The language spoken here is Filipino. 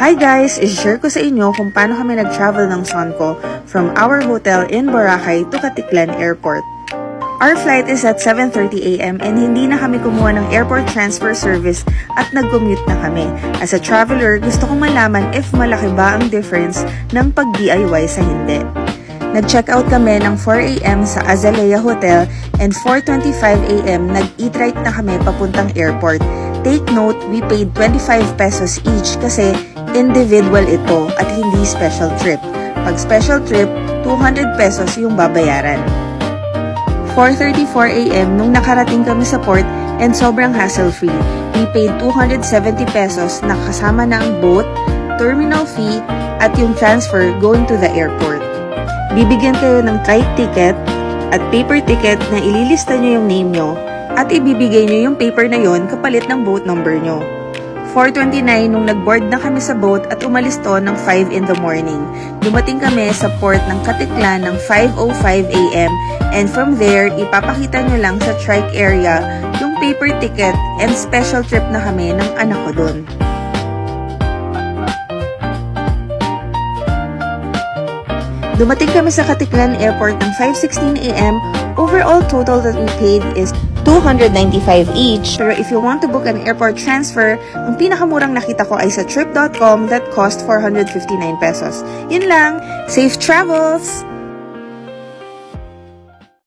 Hi guys! I-share ko sa inyo kung paano kami nag-travel ng son ko from our hotel in Boracay to Caticlan Airport. Our flight is at 7:30 AM and hindi na kami kumuha ng airport transfer service at nag-commute na kami. As a traveler, gusto kong malaman if malaki ba ang difference ng pag-DIY sa hindi. Nag-check out kami ng 4 AM sa Azalea Hotel and 4:25 AM nag-eat right na kami papuntang airport. Take note, we paid 25 pesos each kasi individual ito at hindi special trip. Pag special trip, 200 pesos yung babayaran. 4:34 AM nung nakarating kami sa port and sobrang hassle-free. We paid 270 pesos na kasama na ang boat, terminal fee, at yung transfer going to the airport. Bibigyan kayo ng trike ticket at paper ticket na ililista nyo yung name nyo at ibibigay nyo yung paper na yon kapalit ng boat number nyo. 4:29 nung nag-board na kami sa boat at umalis to ng 5 in the morning. Dumating kami sa port ng Caticlan ng 5:05 AM and from there, ipapakita nyo lang sa trike area yung paper ticket and special trip na kami ng anak ko dun. Dumating kami sa Caticlan Airport ng 5:16 AM. Overall total that we paid is 295 each. Pero if you want to book an airport transfer, ang pinakamurang nakita ko ay sa trip.com that cost 459 pesos. Yun lang. Safe travels!